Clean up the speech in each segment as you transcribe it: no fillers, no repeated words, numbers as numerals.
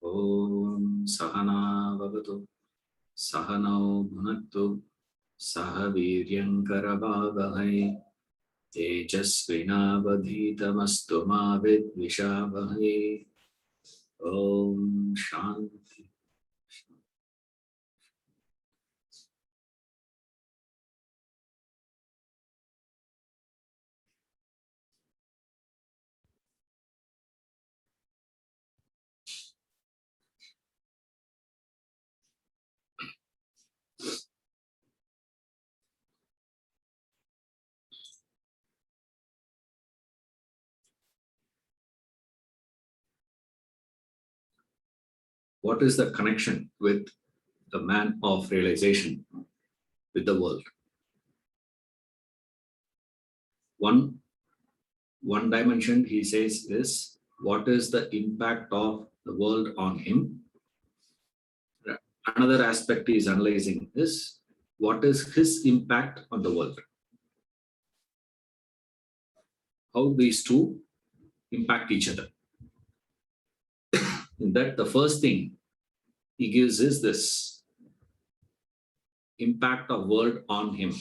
Om Sahana Vavatu Sahanau Bhunattu Sahaviryankaravavahai Tejasvinavadhitamastu ma vidvishavahai. Om Shanti. What is the connection with the man of realization with the world? One dimension he says is, what is the impact of the world on him? Another aspect he is analyzing is, what is his impact on the world? How these two impact each other. In that, the first thing he gives is this impact of world on him.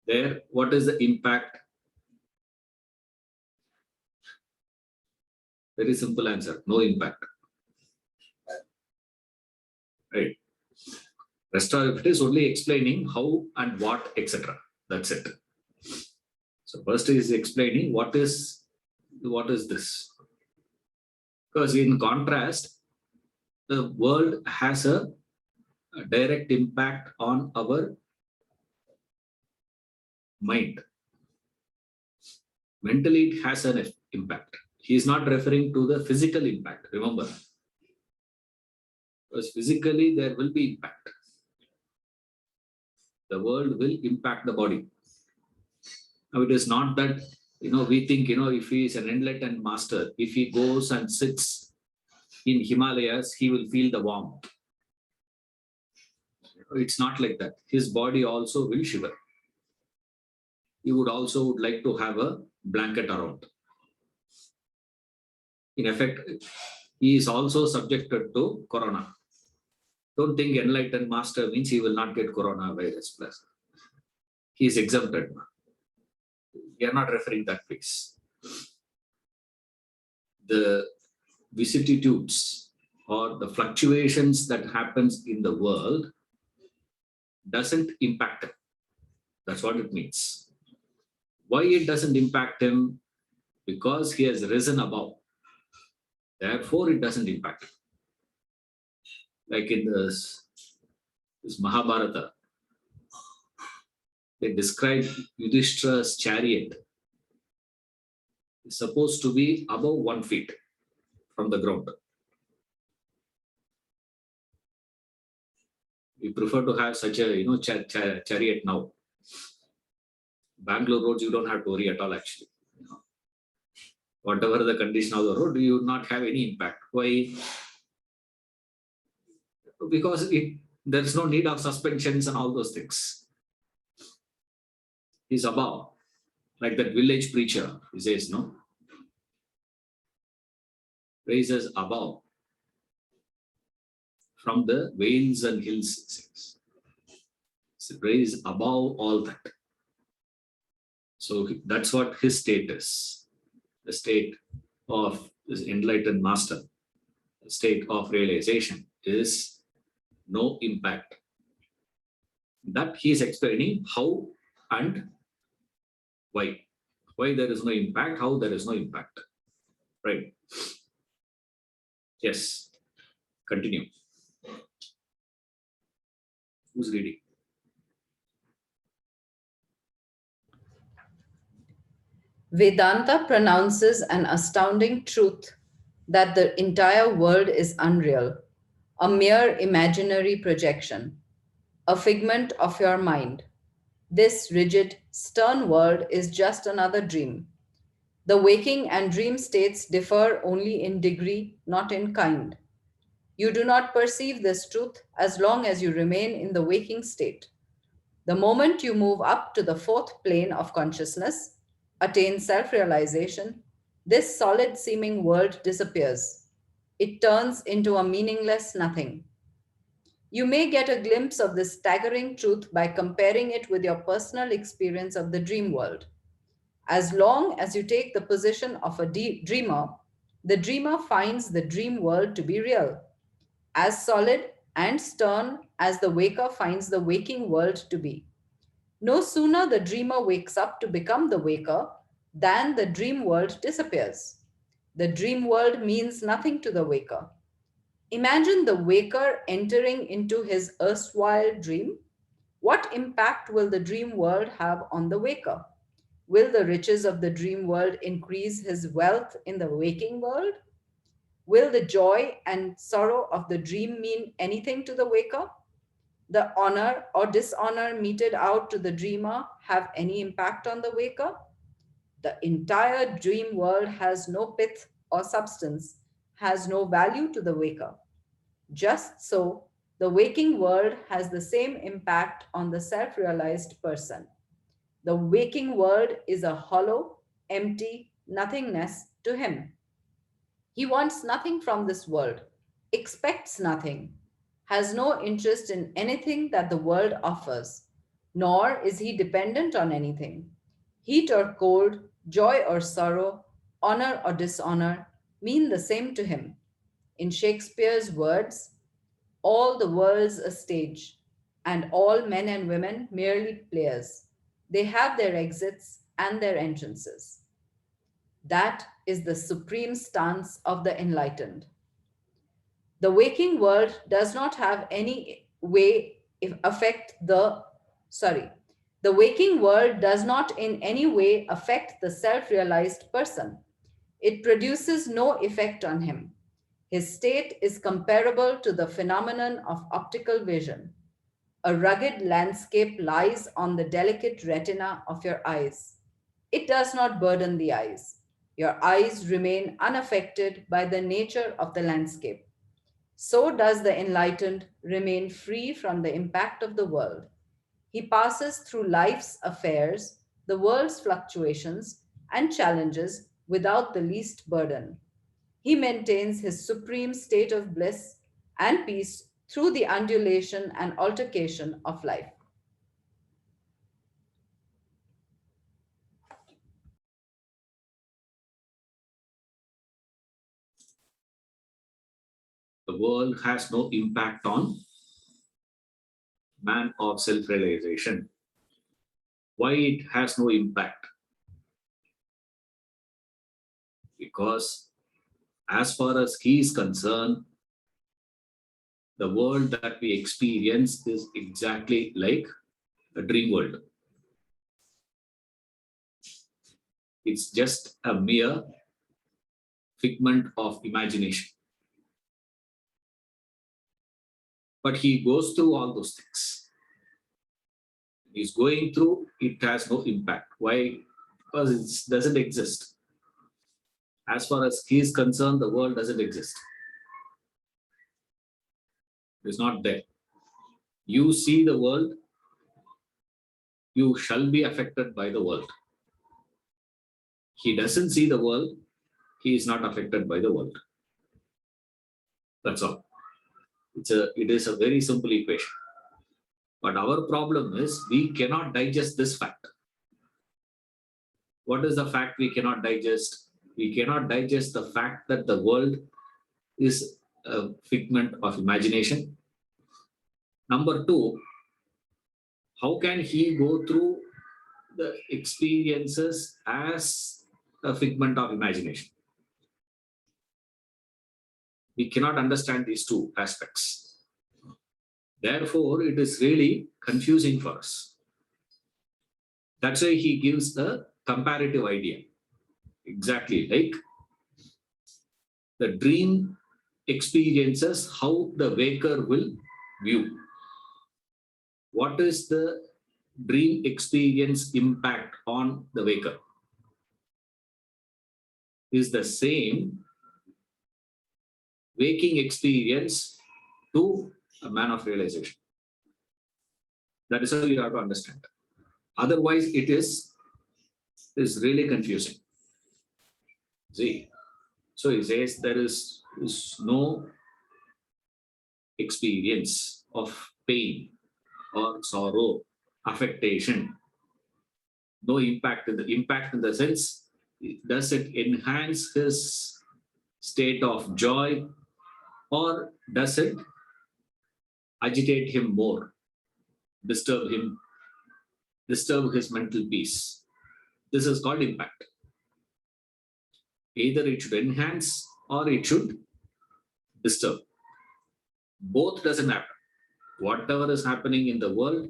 There, what is the impact? Very simple answer, no impact. Right. Rest of it is only explaining how and what, etc. That's it. So first is explaining what is this. Because in contrast, the world has a direct impact on our mind. Mentally, it has an impact. He is not referring to the physical impact, remember. Because physically, there will be impact. The world will impact the body. Now, it is not that, we think, if he is an enlightened master, if he goes and sits in Himalayas, he will feel the warmth. It's not like that. His body also will shiver. He would like to have a blanket around. In effect, he is also subjected to corona. Don't think enlightened master means he will not get coronavirus plus. He is exempted. We are not referring that place. The vicissitudes or the fluctuations that happens in the world doesn't impact him. That's what it means. Why it doesn't impact him? Because he has risen above. Therefore, it doesn't impact him. Like in this Mahabharata, they describe Yudhishthira's chariot is supposed to be above 1 feet from the ground. We prefer to have such a chariot now. Bangalore roads, you don't have to worry at all actually. Whatever the condition of the road, you would not have any impact. Why? Because there is no need of suspensions and all those things. He's above. Like that village preacher, he says, no? Raises above from the vales and hills. So raise above all that. So that's what his state is. The state of this enlightened master, the state of realization is no impact. That he is explaining how and why. Why there is no impact, how there is no impact. Right. Yes. Continue. Who's reading? Vedanta pronounces an astounding truth that the entire world is unreal, a mere imaginary projection, a figment of your mind. This rigid, stern world is just another dream. The waking and dream states differ only in degree, not in kind. You do not perceive this truth as long as you remain in the waking state. The moment you move up to the fourth plane of consciousness, attain self-realization, This solid seeming world disappears. It turns into a meaningless nothing. You may get a glimpse of this staggering truth by comparing it with your personal experience of the dream world. As long as you take the position of a dreamer, the dreamer finds the dream world to be real, as solid and stern as the waker finds the waking world to be. No sooner the dreamer wakes up to become the waker than the dream world disappears. The dream world means nothing to the waker. Imagine the waker entering into his erstwhile dream. What impact will the dream world have on the waker? Will the riches of the dream world increase his wealth in the waking world? Will the joy and sorrow of the dream mean anything to the waker? The honor or dishonor meted out to the dreamer have any impact on the waker? The entire dream world has no pith or substance, has no value to the waker. Just so, the waking world has the same impact on the self realized person. The waking world is a hollow, empty nothingness to him. He wants nothing from this world, expects nothing, has no interest in anything that the world offers, nor is he dependent on anything. Heat or cold, joy or sorrow, honor or dishonor mean the same to him. In Shakespeare's words, all the world's a stage, and all men and women merely players. They have their exits and their entrances. That is the supreme stance of the enlightened. The waking world does not have any way affect the sorry. The waking world does not in any way affect the self-realized person. It produces no effect on him. His state is comparable to the phenomenon of optical vision. A rugged landscape lies on the delicate retina of your eyes. It does not burden the eyes. Your eyes remain unaffected by the nature of the landscape. So does the enlightened remain free from the impact of the world. He passes through life's affairs, the world's fluctuations, and challenges without the least burden. He maintains his supreme state of bliss and peace through the undulation and altercation of life. The world has no impact on man of self-realization. Why it has no impact? Because as far as he is concerned, the world that we experience is exactly like a dream world. It's just a mere figment of imagination. But he goes through all those things. He's going through, it has no impact. Why? Because it doesn't exist. As far as he is concerned, the world doesn't exist. It's not there. You see the world, you shall be affected by the world. He doesn't see the world, he is not affected by the world. That's all. It is a very simple equation. But our problem is we cannot digest this fact. What is the fact we cannot digest? We cannot digest the fact that the world is a figment of imagination. Number two, how can he go through the experiences as a figment of imagination? We cannot understand these two aspects. Therefore, it is really confusing for us. That's why he gives a comparative idea. Exactly like the dream experiences, how the waker will view. What is the dream experience impact on the waker? Is the same waking experience to a man of realization. That is how you have to understand. Otherwise, it is really confusing. See, so he says there is no experience of pain or sorrow, affectation, no impact in the sense, does it enhance his state of joy or does it agitate him more, disturb him, disturb his mental peace? This is called impact. Either it should enhance or it should disturb. Both doesn't happen. Whatever is happening in the world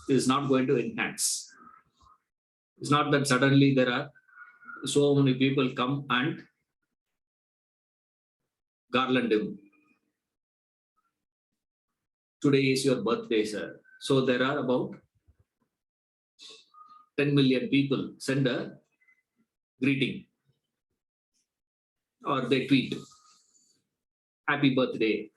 is not going to enhance. It's not that suddenly there are so many people come and garland him. Today is your birthday, sir. So there are about 10 million people send a greeting or they tweet, happy birthday.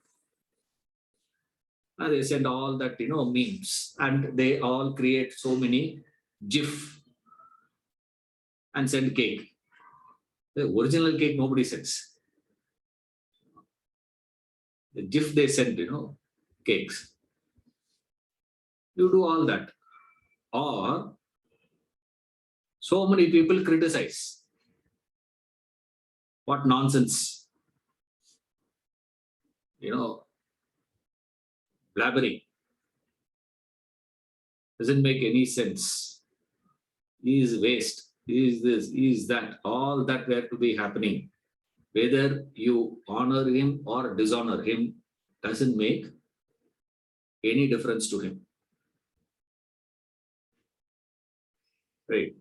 And they send all that, memes and they all create so many GIF and send cake. The original cake nobody sends. The GIF they send, cakes. You do all that. Or so many people criticize. What nonsense. Blabbering. Doesn't make any sense. He is waste. He is this, he is that. All that were to be happening. Whether you honor him or dishonor him doesn't make any difference to him. Right.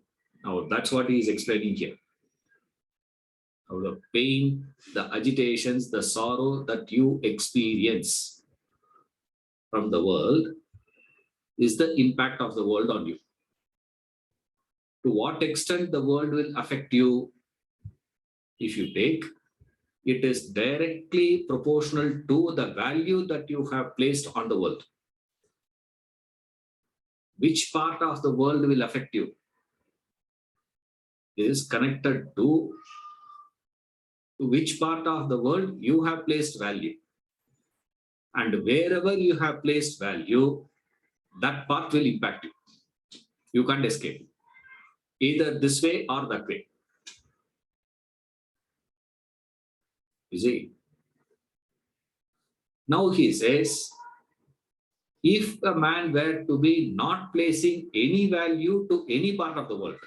Now that's what he is explaining here. Now the pain, the agitations, the sorrow that you experience from the world is the impact of the world on you. To what extent the world will affect you, if you take, it is directly proportional to the value that you have placed on the world. Which part of the world will affect you is connected to which part of the world you have placed value. And wherever you have placed value, that part will impact you. You can't escape. Either this way or that way. You see? Now he says, if a man were to be not placing any value to any part of the world,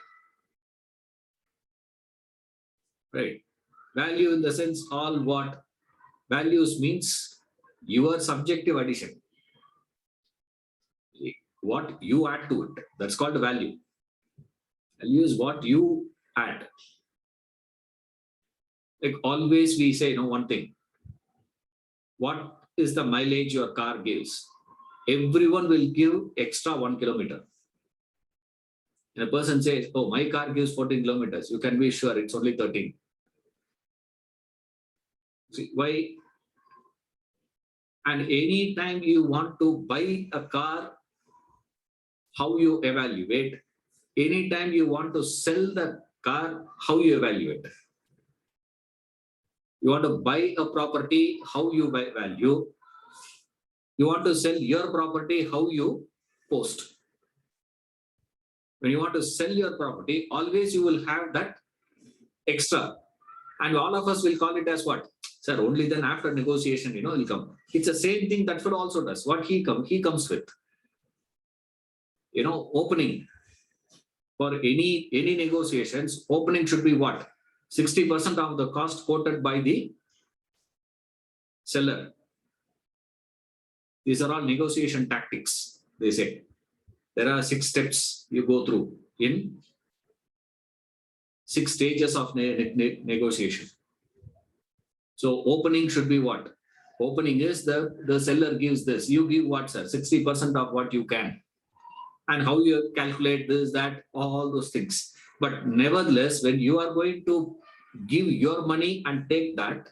right? Value in the sense, all what? Values means your subjective addition. What you add to it, that's called value. Value is what you add. Like always we say, one thing. What is the mileage your car gives? Everyone will give extra 1 kilometer. And a person says, oh, my car gives 14 kilometers. You can be sure it's only 13. See, why? And any time you want to buy a car, how you evaluate? Anytime you want to sell the car, how you evaluate? You want to buy a property, how you value? You want to sell your property, how you post? When you want to sell your property, always you will have that extra. And all of us will call it as what? Sir, only then after negotiation, will come. It's the same thing that fellow also does. What he comes with. Opening. For any negotiations, opening should be what? 60% of the cost quoted by the seller. These are all negotiation tactics, they say. There are 6 steps you go through in 6 stages of negotiation. So opening should be what? Opening is the seller gives this. You give what, sir? 60% of what you can. And how you calculate this, that, all those things. But nevertheless, when you are going to give your money and take that,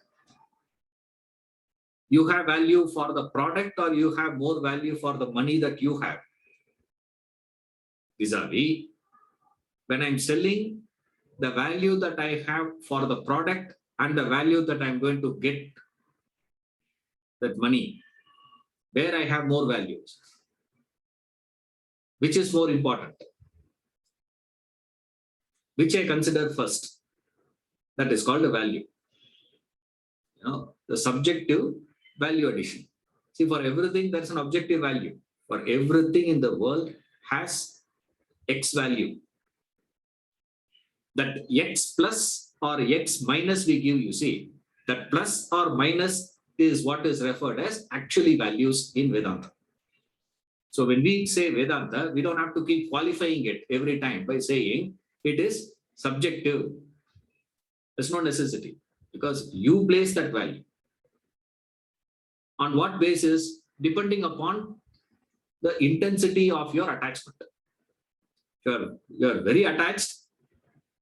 you have value for the product or you have more value for the money that you have. Vis-a-vis, when I'm selling the value that I have for the product and the value that I'm going to get that money, where I have more values. Which is more important? Which I consider first? That is called a value. The subjective value addition. See, for everything, there's an objective value. For everything in the world has X value. That X plus or X minus we give, you see, that plus or minus is what is referred as actually values in Vedanta. So when we say Vedanta, we don't have to keep qualifying it every time by saying it is subjective. There's no necessity because you place that value. On what basis? Depending upon the intensity of your attachment. If you're very attached,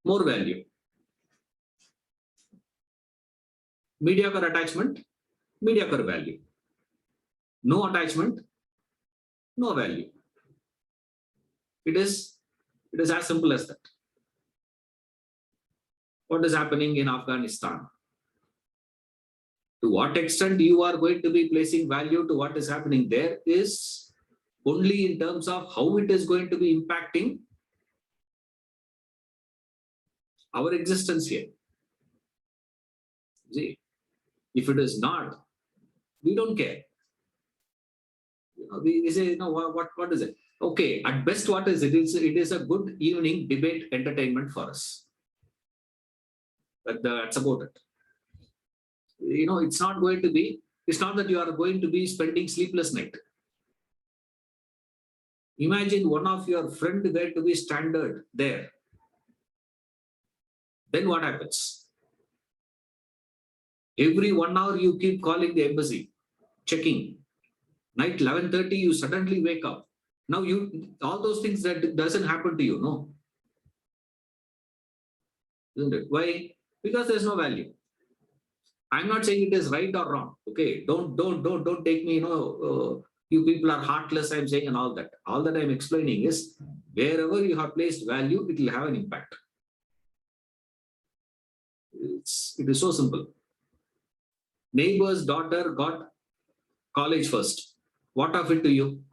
more value. Mediocre attachment, mediocre value. No attachment, no value. It is as simple as that. What is happening in Afghanistan? To what extent you are going to be placing value to what is happening there is only in terms of how it is going to be impacting our existence here. See, if it is not, we don't care. We say, what is it? Okay, at best, what is it? It is a good evening debate entertainment for us. But that's about it. It's not going to be, it's not that you are going to be spending sleepless night. Imagine one of your friend were to be stranded there. Then what happens? Every 1 hour you keep calling the embassy, checking. Night 11:30, you suddenly wake up. Now all those things that doesn't happen to you, no? Isn't it? Why? Because there's no value. I'm not saying it is right or wrong. Okay, don't take me. You people are heartless. I'm saying and all that. All that I'm explaining is wherever you have placed value, it will have an impact. It is so simple. Neighbor's daughter got college first. What of it to you?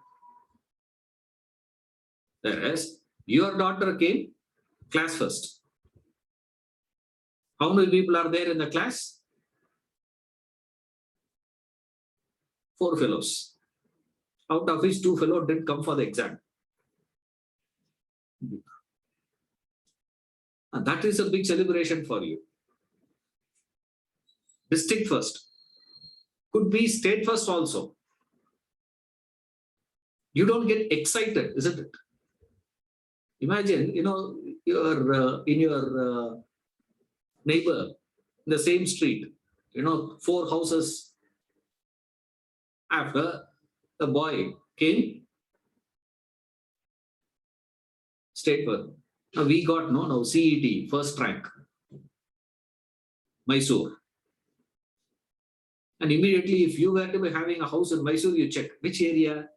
Whereas your daughter came class first. How many people are there in the class? 4 fellows. Out of which 2 fellows didn't come for the exam. And that is a big celebration for you. District first. Could be state first also. You don't get excited, isn't it? Imagine, you're in your neighbor, in the same street, 4 houses after the boy came, state first. Now we got now CET, first rank, Mysore. And immediately, if you were to be having a house in Mysore, you check which area.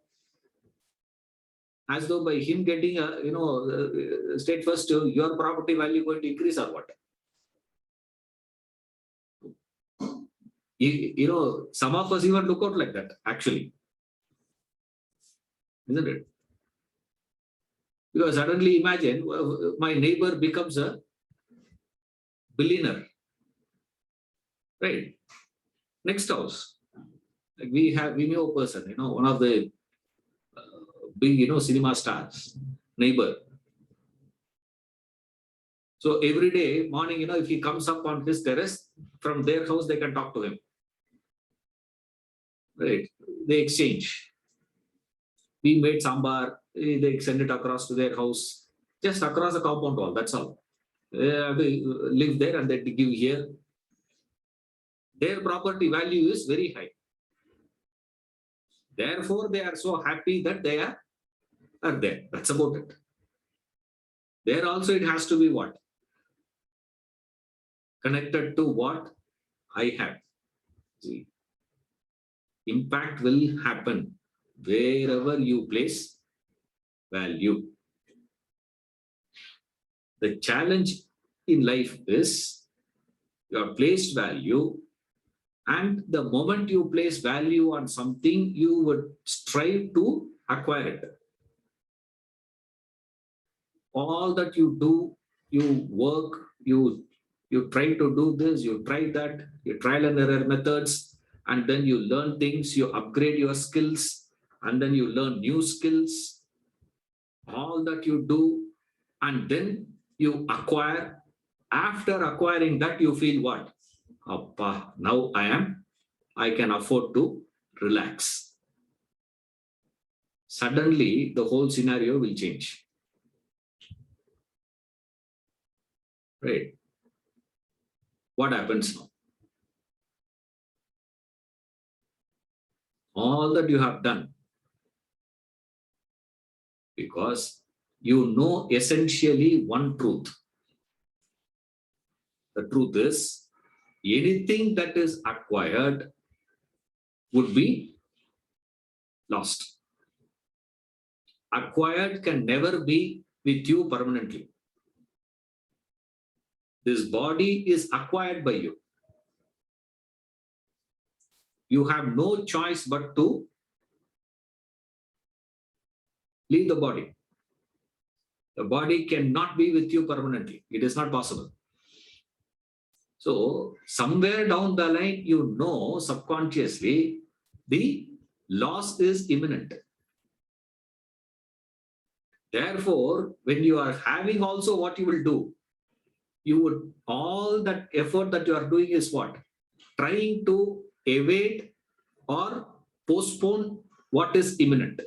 As though by him getting a state first, your property value going to increase or what? Some of us even look out like that, actually. Isn't it? Because suddenly imagine my neighbor becomes a billionaire. Right? Next house. Like we know a person, one of the big, cinema stars, neighbor. So every day, morning, if he comes up on his terrace, from their house, they can talk to him. Right? They exchange. We made sambar, they send it across to their house, just across the compound wall, that's all. They live there and they give here. Their property value is very high. Therefore, they are so happy that they are there. That's about it. There also it has to be what? Connected to what I have. See, impact will happen wherever you place value. The challenge in life is your placed value, and the moment you place value on something, you would strive to acquire it. All that you do, you work, you try to do this, you try that, you trial and error methods, and then you learn things, you upgrade your skills, and then you learn new skills. All that you do, and then you acquire. After acquiring that, you feel what? Appa, now I can afford to relax. Suddenly, the whole scenario will change. Right? What happens now? All that you have done, because you know essentially one truth. The truth is, anything that is acquired would be lost. Acquired can never be with you permanently. This body is acquired by you. You have no choice but to leave the body. The body cannot be with you permanently. It is not possible. So somewhere down the line, you know subconsciously the loss is imminent. Therefore, when you are having also, what you will do, you would, all that effort that you are doing is what? Trying to evade or postpone what is imminent.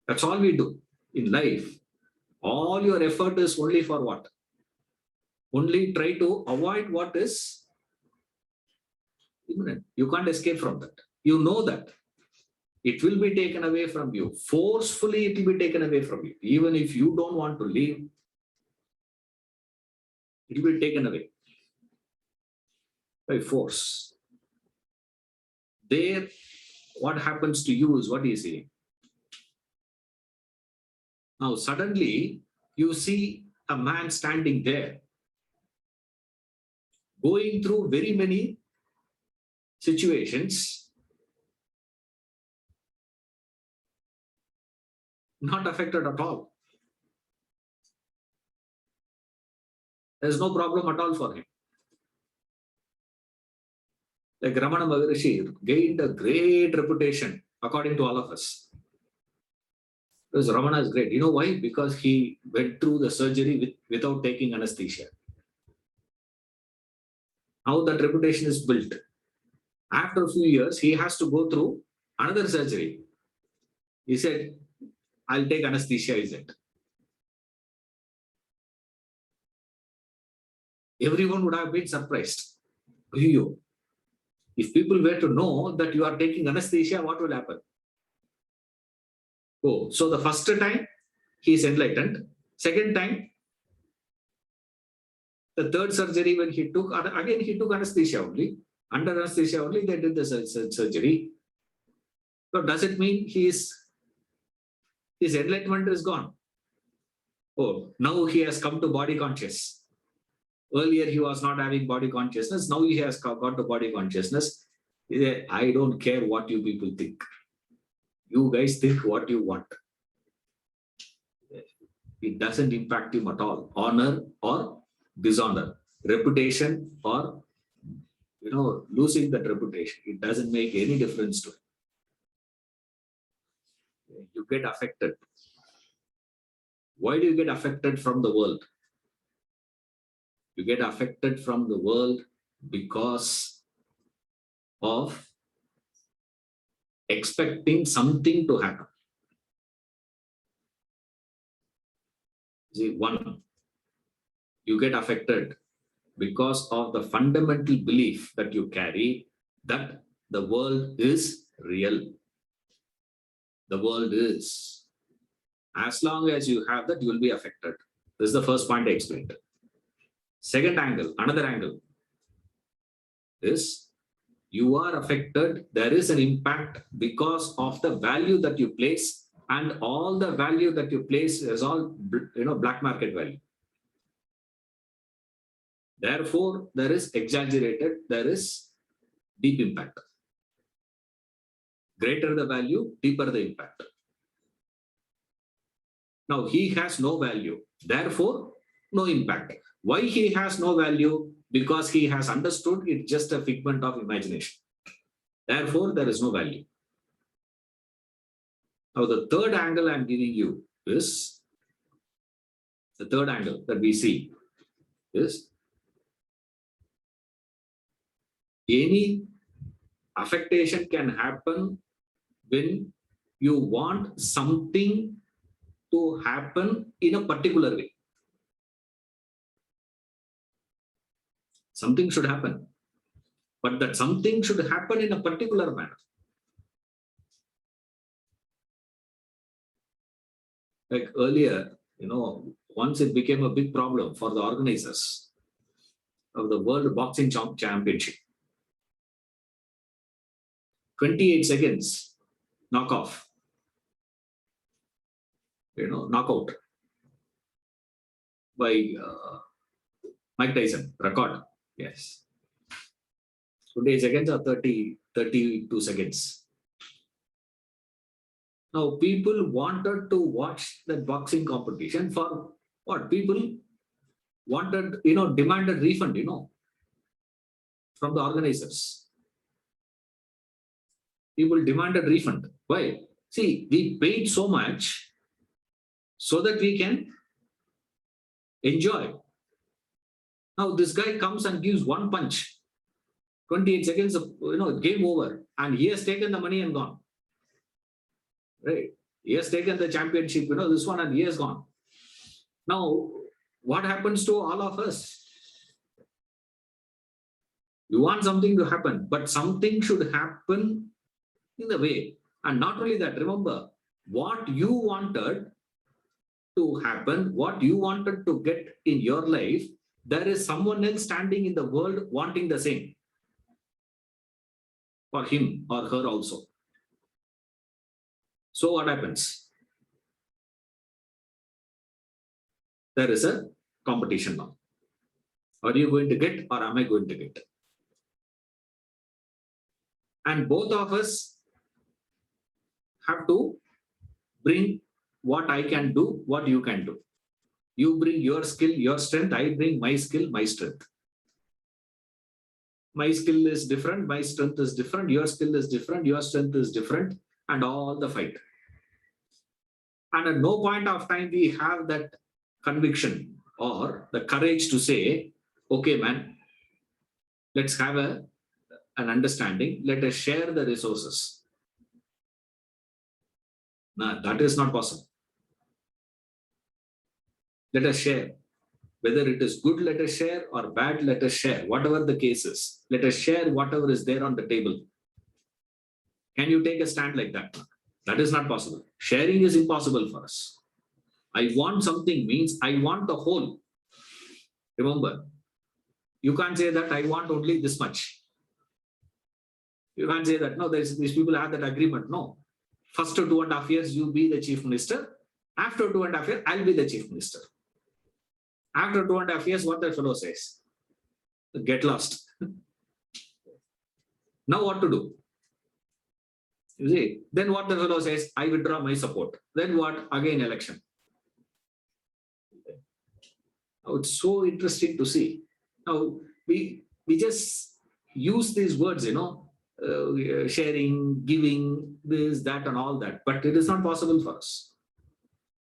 That's all we do in life. All your effort is only for what? Only try to avoid what is imminent. You can't escape from that. You know that. It will be taken away from you. Forcefully, it will be taken away from you. Even if you don't want to leave, it will be taken away by force. There, what happens to you is what he is saying. Now, suddenly, you see a man standing there, going through very many situations, not affected at all. There's no problem at all for him. Like Ramana Maharishi gained a great reputation according to all of us. Because Ramana is great. You know why? Because he went through the surgery without taking anesthesia. How that reputation is built. After a few years, he has to go through another surgery. He said, I'll take anesthesia, is it? Everyone would have been surprised. If people were to know that you are taking anesthesia, what will happen? Oh, so the first time he is enlightened. Second time, the third surgery when he took, again he took anesthesia only. Under anesthesia only, they did the surgery. So does it mean his enlightenment is gone? Oh, now he has come to body conscious. Earlier he was not having body consciousness. Now he has got the body consciousness. I don't care what you people think. You guys think what you want. It doesn't impact him at all. Honor or dishonor, reputation or losing that reputation. It doesn't make any difference to him. You get affected. Why do you get affected from the world? You get affected from the world because of expecting something to happen. See, one, you get affected because of the fundamental belief that you carry that the world is real. The world is. As long as you have that, you will be affected. This is the first point I explained. Second angle, another angle is you are affected. There is an impact because of the value that you place, and all the value that you place is all black market value. Therefore, there is exaggerated, there is deep impact. Greater the value, deeper the impact. Now, he has no value. Therefore, no impact. Why he has no value? Because he has understood it's just a figment of imagination. Therefore, there is no value. Now, the third angle I'm giving you is, the third angle that we see is any affectation can happen when you want something to happen in a particular way. Something should happen, but that something should happen in a particular manner. Like earlier, once it became a big problem for the organizers of the World Boxing Championship. 28 seconds, knockoff, knockout by Mike Tyson, record. Yes. 28 seconds or 32 seconds. Now, people wanted to watch the boxing competition for what? People wanted, demanded refund, from the organizers. People demanded refund. Why? See, we paid so much so that we can enjoy. Now, this guy comes and gives one punch, 28 seconds of, game over, and he has taken the money and gone. Right? He has taken the championship, this one, and he has gone. Now, what happens to all of us? You want something to happen, but something should happen in the way. And not only that, remember, what you wanted to happen, what you wanted to get in your life, there is someone else standing in the world wanting the same for him or her also. So what happens? There is a competition now. Are you going to get or am I going to get? And both of us have to bring what I can do, what you can do. You bring your skill, your strength. I bring my skill, my strength. My skill is different. My strength is different. Your skill is different. Your strength is different. And all the fight. And at no point of time we have that conviction or the courage to say, okay, man, let's have an understanding. Let us share the resources. No, that is not possible. Let us share. Whether it is good, let us share, or bad, let us share. Whatever the case is, let us share whatever is there on the table. Can you take a stand like that? That is not possible. Sharing is impossible for us. I want something means I want the whole. Remember, you can't say that I want only this much. You can't say that, no, these people have that agreement. No. First 2.5 years, you be the chief minister. After 2.5 years, I'll be the chief minister. After 2.5 years, what the fellow says? Get lost. Now what to do? You see, then what the fellow says, I withdraw my support. Then what? Again, election. Now, it's so interesting to see. Now, we just use these words, sharing, giving, this, that, and all that. But it is not possible for us.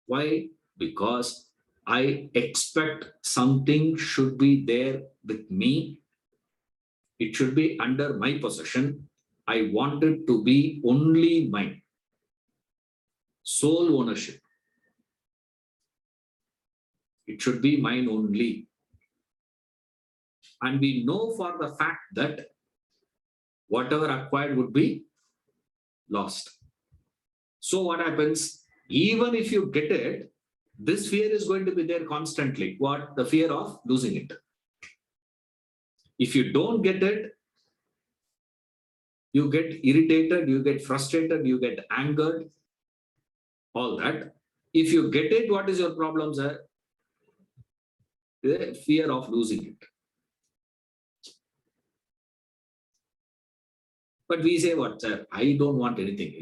Why? Because I expect something should be there with me. It should be under my possession. I want it to be only mine. Sole ownership. It should be mine only. And we know for the fact that whatever acquired would be lost. So what happens? Even if you get it, this fear is going to be there constantly. What? The fear of losing it. If you don't get it, you get irritated, you get frustrated, you get angered, all that. If you get it, what is your problem, sir? The fear of losing it. But we say, what, sir? I don't want anything,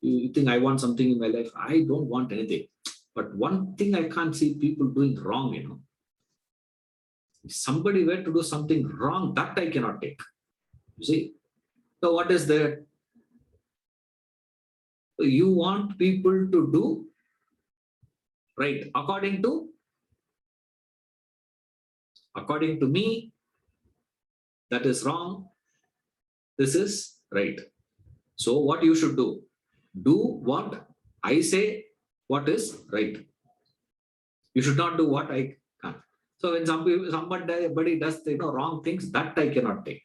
You think I want something in my life? I don't want anything. But one thing I can't see people doing wrong, If somebody were to do something wrong, that I cannot take. You see? So what is that? You want people to do right according to me, that is wrong. This is right. So what you should do what I say, what is right. You should not do what I can't. So when somebody does wrong things, that I cannot take.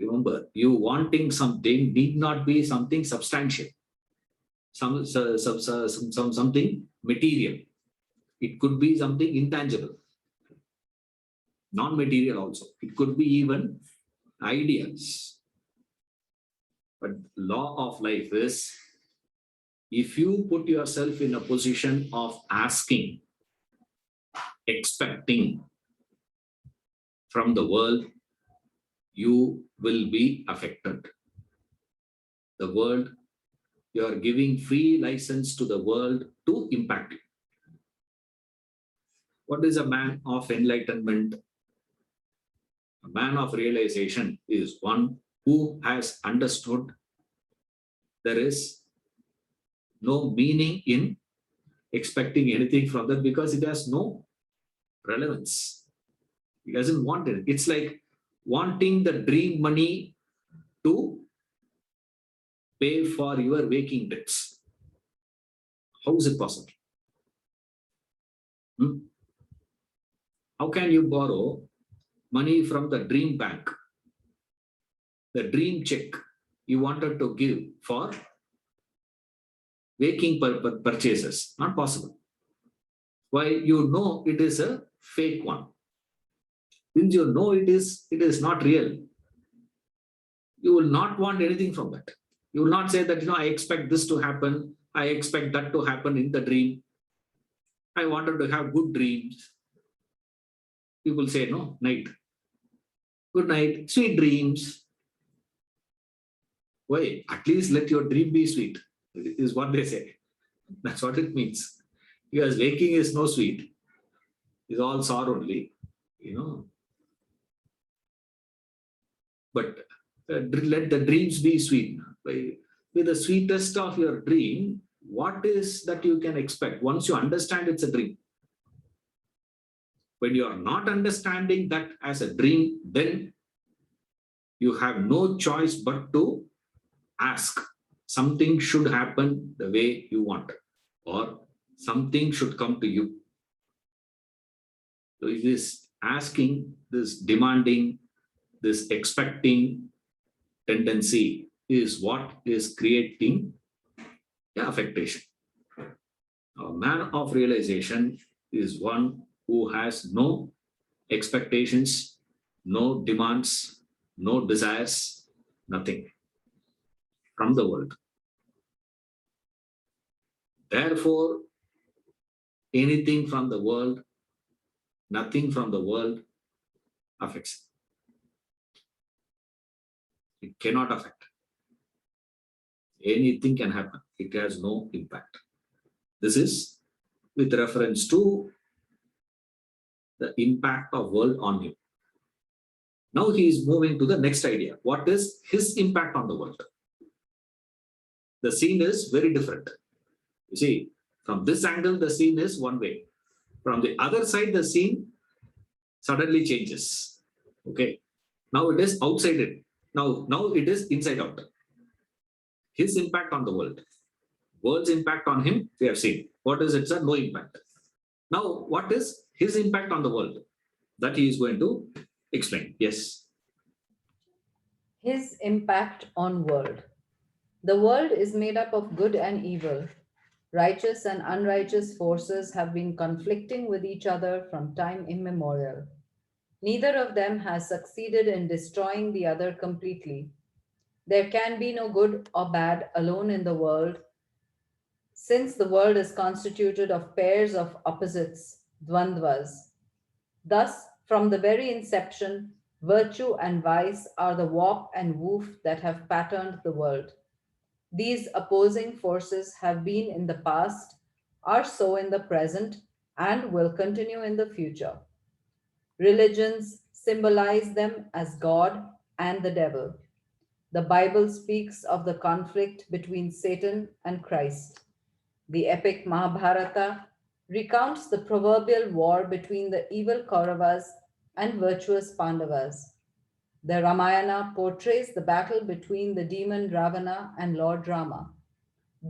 Remember, you wanting something need not be something substantial, something material. It could be something intangible, non-material also. It could be even ideas. But law of life is, if you put yourself in a position of asking, expecting from the world, you will be affected. The world, you are giving free license to the world to impact you. What is a man of enlightenment? A man of realization is one who has understood there is no meaning in expecting anything from that, because it has no relevance. He doesn't want it. It's like wanting the dream money to pay for your waking debts. How is it possible? How can you borrow money from the dream bank, the dream check you wanted to give for waking purchases? Not possible. Why? You know it is a fake one. Since you know it is not real, you will not want anything from that. You will not say that, I expect this to happen, I expect that to happen in the dream. I wanted to have good dreams. People say, no, night. Good night, sweet dreams. Why? At least let your dream be sweet, is what they say. That's what it means. Because waking is no sweet, is all sour only, But let the dreams be sweet. With the sweetest of your dream, what is that you can expect once you understand it's a dream? When you are not understanding that as a dream, then you have no choice but to ask. Something should happen the way you want, or something should come to you. So it is asking, this demanding, this expecting tendency is what is creating the affectation. A man of realization is one who has no expectations, no demands, no desires, nothing from the world. Therefore, anything from the world, nothing from the world affects. It cannot affect. Anything can happen. It has no impact. This is with reference to the impact of world on him. Now he is moving to the next idea. What is his impact on the world? The scene is very different. You see, from this angle, the scene is one way. From the other side, the scene suddenly changes. Okay. Now it is outside it. Now it is inside out. His impact on the world. World's impact on him, we have seen. What is it, sir? No impact. Now, what is his impact on the world? That he is going to explain. Yes. His impact on world. The world is made up of good and evil. Righteous and unrighteous forces have been conflicting with each other from time immemorial. Neither of them has succeeded in destroying the other completely. There can be no good or bad alone in the world, since the world is constituted of pairs of opposites, dvandvas. Thus, from the very inception, Virtue and vice are the warp and woof that have patterned the world. These opposing forces have been in the past, are so in the present, and will continue in the future. Religions symbolize them as God and the devil. The Bible speaks of the conflict between Satan and Christ. The epic Mahabharata recounts the proverbial war between the evil Kauravas and virtuous Pandavas. The Ramayana portrays the battle between the demon Ravana and Lord Rama.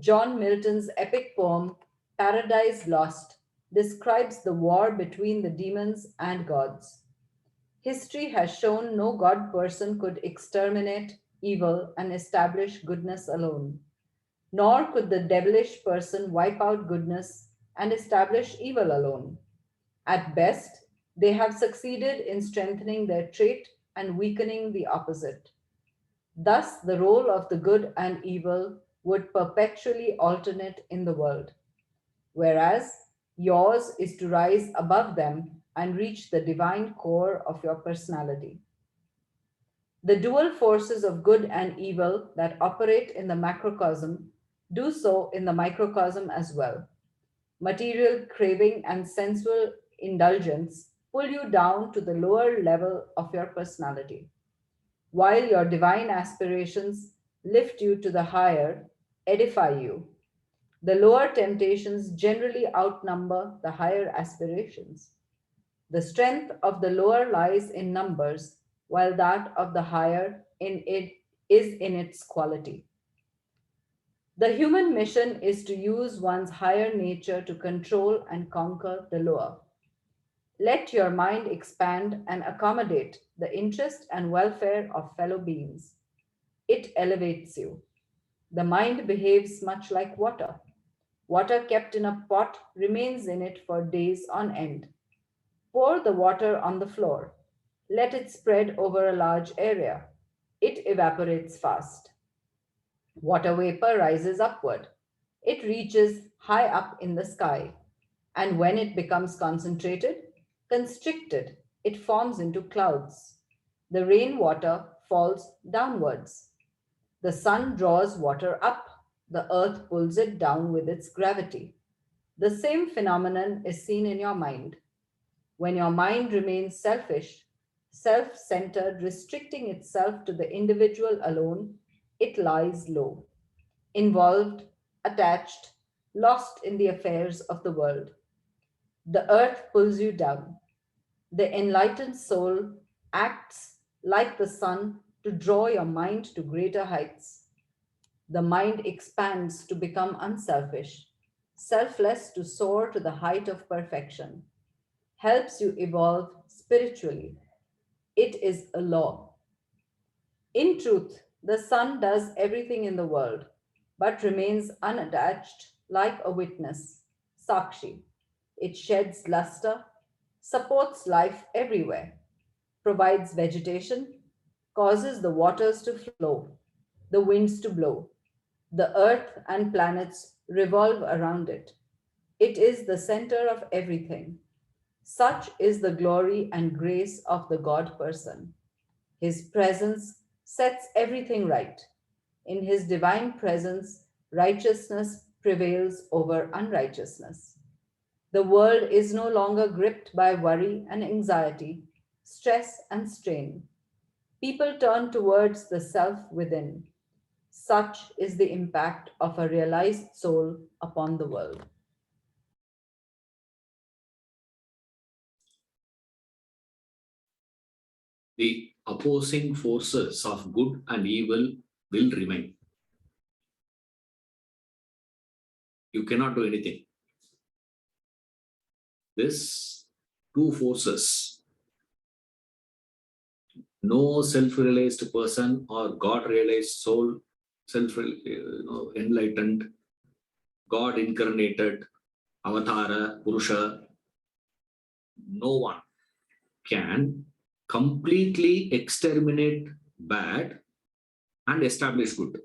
John Milton's epic poem, Paradise Lost, describes the war between the demons and gods. History has shown no god person could exterminate evil and establish goodness alone, nor could the devilish person wipe out goodness and establish evil alone. At best, they have succeeded in strengthening their trait and weakening the opposite. Thus, the role of the good and evil would perpetually alternate in the world, whereas yours is to rise above them and reach the divine core of your personality. The dual forces of good and evil that operate in the macrocosm do so in the microcosm as well. Material craving and sensual indulgence pull you down to the lower level of your personality, while your divine aspirations lift you to the higher, edify you. The lower temptations generally outnumber the higher aspirations. The strength of the lower lies in numbers, while that of the higher in it is in its quality. The human mission is to use one's higher nature to control and conquer the lower. Let your mind expand and accommodate the interest and welfare of fellow beings. It elevates you. The mind behaves much like water. Water kept in a pot remains in it for days on end. Pour the water on the floor. Let it spread over a large area. It evaporates fast. Water vapor rises upward. It reaches high up in the sky. And when it becomes concentrated, constricted, it forms into clouds. The rainwater falls downwards. The sun draws water up. The earth pulls it down with its gravity. The same phenomenon is seen in your mind. When your mind remains selfish, self centered, restricting itself to the individual alone, it lies low, involved, attached, lost in the affairs of the world. The earth pulls you down. The enlightened soul acts like the sun to draw your mind to greater heights. The mind expands to become unselfish, selfless to soar to the height of perfection, helps you evolve spiritually. It is a law. In truth, the sun does everything in the world, but remains unattached like a witness, Sakshi. It sheds luster, supports life everywhere, provides vegetation, causes the waters to flow, the winds to blow. The earth and planets revolve around it. It is the center of everything. Such is the glory and grace of the God person. His presence sets everything right. In his divine presence, righteousness prevails over unrighteousness. The world is no longer gripped by worry and anxiety, stress and strain. People turn towards the self within. Such is the impact of a realized soul upon the world. The opposing forces of good and evil will remain. You cannot do anything. This two forces, no self-realized person or God-realized soul, enlightened, God incarnated, Avatara, Purusha, no one can completely exterminate bad and establish good.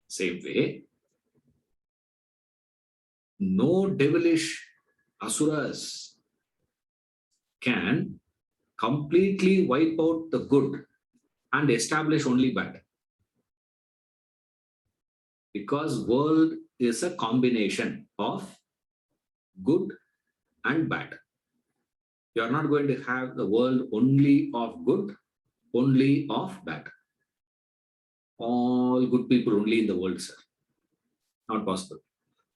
Same way, no devilish asuras can completely wipe out the good and establish only bad. Because world is a combination of good and bad. You are not going to have the world only of good, only of bad. All good people only in the world, sir. Not possible.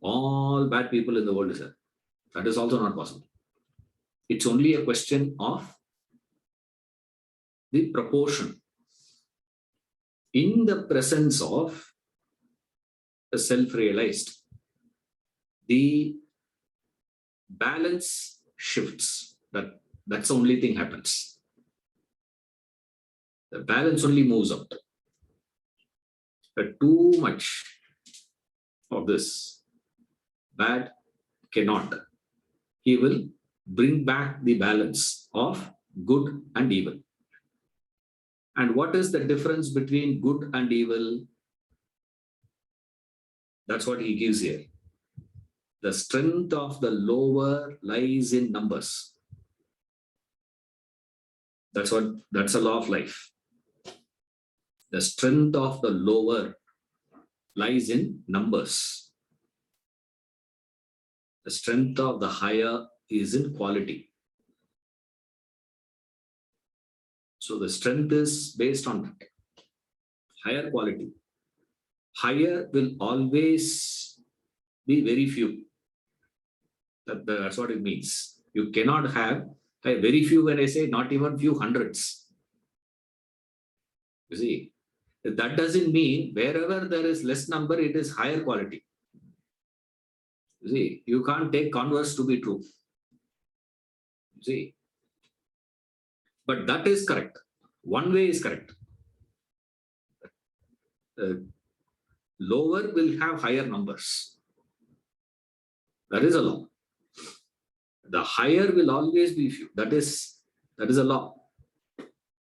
All bad people in the world, sir. That is also not possible. It's only a question of the proportion. In the presence of the self-realized, the balance shifts. That's the only thing happens. The balance only moves out. Too much of this bad cannot. He will bring back the balance of good and evil. And what is the difference between good and evil? That's what he gives here. The strength of the lower lies in numbers. That's a law of life. The strength of the lower lies in numbers. The strength of the higher is in quality. So the strength is based on that. Higher quality. Higher will always be very few. That's what it means. You cannot have a very few, when I say not even few hundreds. You see, that doesn't mean wherever there is less number, it is higher quality. You see, you can't take converse to be true. You see, but that is correct. One way is correct. Lower will have higher numbers. That is a law. The higher will always be few. That is a law.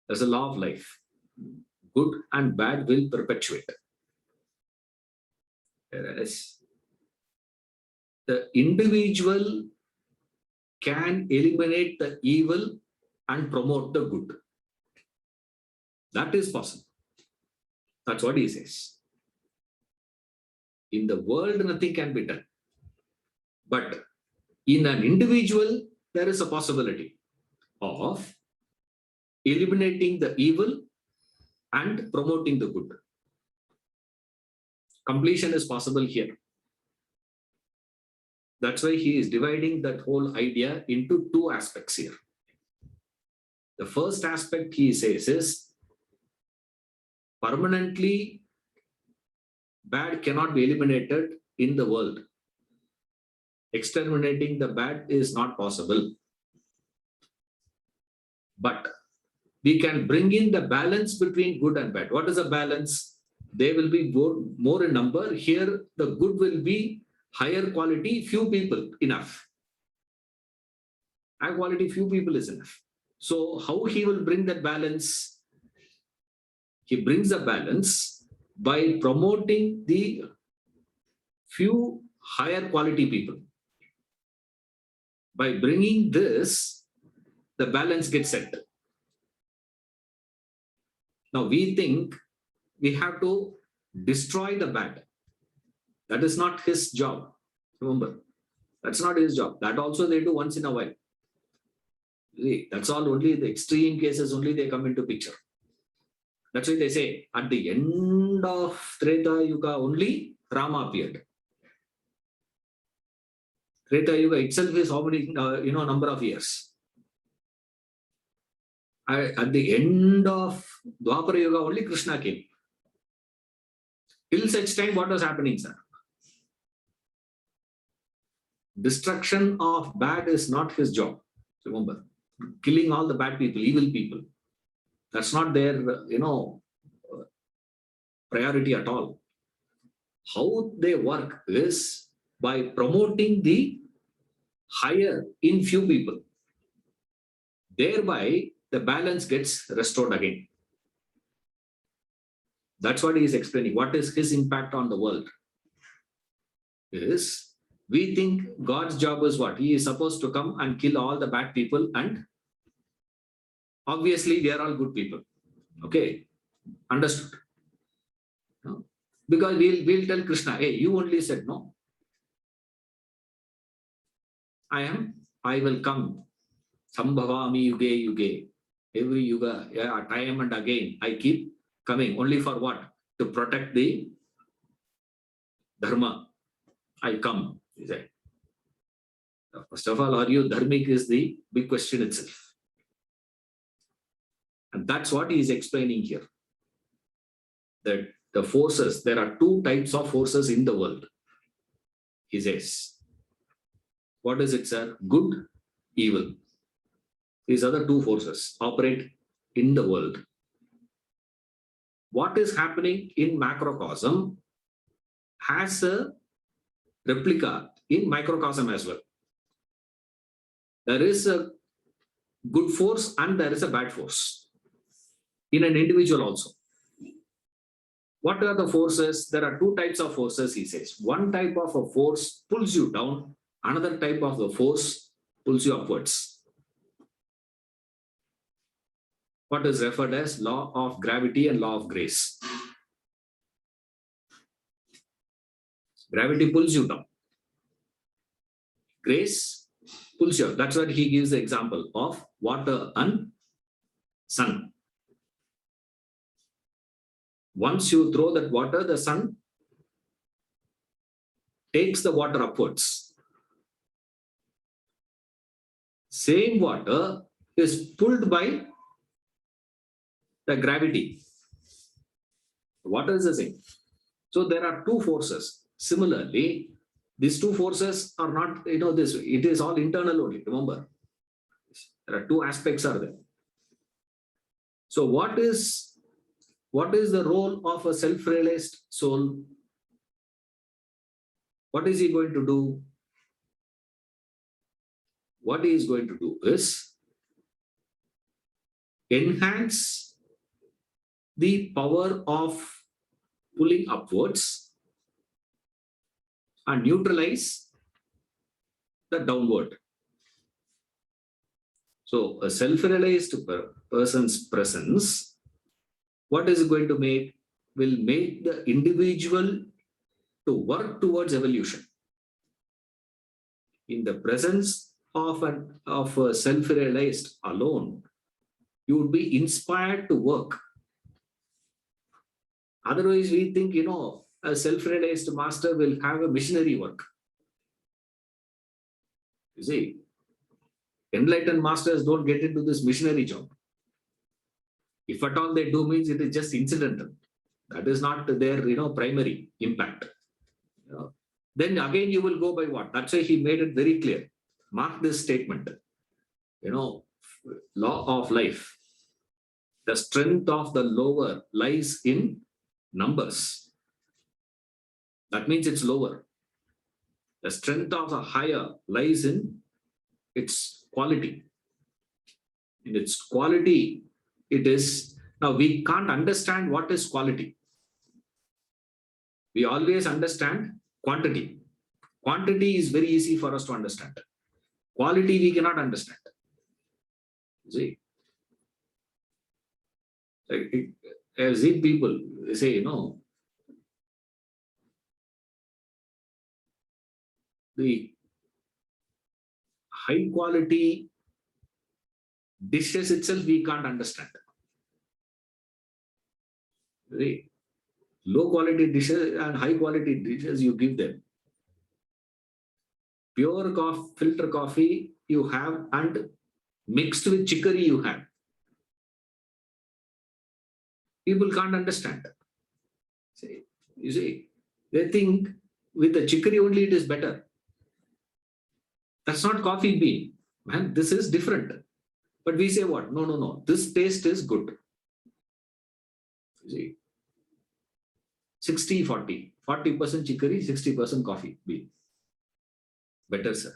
That's a law of life. Good and bad will perpetuate. Whereas the individual can eliminate the evil and promote the good. That is possible. That's what he says. In the world, nothing can be done. But in an individual, there is a possibility of eliminating the evil and promoting the good. Completion is possible here. That's why he is dividing that whole idea into two aspects here. The first aspect he says is permanently bad cannot be eliminated in the world. Exterminating the bad is not possible. But we can bring in the balance between good and bad. What is a balance? They will be more in number. Here, the good will be higher quality, few people, enough. High quality, few people is enough. So how he will bring that balance? He brings a balance by promoting the few higher quality people. By bringing this, the balance gets set. Now we think we have to destroy the bad. That is not his job. Remember, that's not his job. That also they do once in a while. That's all, only the extreme cases only they come into picture. That's why they say at the end of Treta Yuga only Rama appeared. Treta Yuga itself is how many number of years. At the end of Dwapara Yuga only Krishna came. Till such time, what was happening, sir? Destruction of bad is not his job. Remember, killing all the bad people, evil people. That's not their, priority at all. How they work is by promoting the higher in few people. Thereby, the balance gets restored again. That's what he is explaining. What is his impact on the world? Is we think God's job is what? He is supposed to come and kill all the bad people and Obviously, they are all good people. Okay, understood. No? Because we'll tell Krishna, hey, you only said no. I will come. Sambhavami yuge yuge. Every yuga, yeah, time and again, I keep coming. Only for what? To protect the dharma. I come, he said. First of all, are you dharmic is the big question itself. And that's what he is explaining here. That the forces, there are two types of forces in the world. He says, what is it, sir? Good, evil. These other two forces operate in the world. What is happening in macrocosm has a replica in microcosm as well. There is a good force and there is a bad force in an individual also. What are the forces? There are two types of forces, he says. One type of a force pulls you down, another type of the force pulls you upwards. What is referred as law of gravity and law of grace. Gravity pulls you down. Grace pulls you up. That's what he gives the example of water and sun. Once you throw that water, the sun takes the water upwards. Same water is pulled by the gravity. The water is the same. So there are two forces. Similarly, these two forces are not, this, it is all internal only, remember. There are two aspects are there. So what is the role of a self-realized soul? What is he going to do? What he is going to do is enhance the power of pulling upwards and neutralize the downward. So a self-realized person's presence, what is it going to make? Will make the individual to work towards evolution. In the presence of a self-realized alone, you would be inspired to work. Otherwise, we think, a self-realized master will have a missionary work. You see, enlightened masters don't get into this missionary job. If at all they do, means it is just incidental. That is not their, primary impact. Then again, you will go by what? That's why he made it very clear. Mark this statement. Law of life. The strength of the lower lies in numbers. That means it's lower. The strength of the higher lies in its quality. In its quality, it is. Now, we can't understand what is quality. We always understand quantity. Quantity is very easy for us to understand. Quality, we cannot understand. See, I've seen people say, the high quality dishes itself we can't understand. The low quality dishes and high quality dishes you give them. Pure filter coffee you have and mixed with chicory you have. People can't understand. You see, they think with the chicory only it is better. That's not coffee bean. Man, this is different. But we say what? No. This taste is good. You see, 60-40. 40% chicory, 60% coffee bean. Better, sir.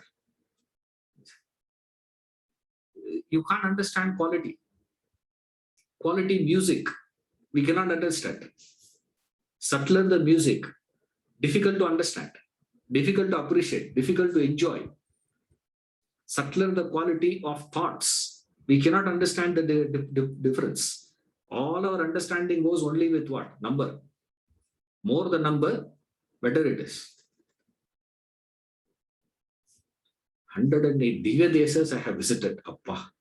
You can't understand quality. Quality music, we cannot understand. Subtler the music, difficult to understand, difficult to appreciate, difficult to enjoy. Subtler the quality of thoughts, We cannot understand the difference. All our understanding goes only with what? Number. More the number, better it is. 108 Divya Desas I have visited. Appa.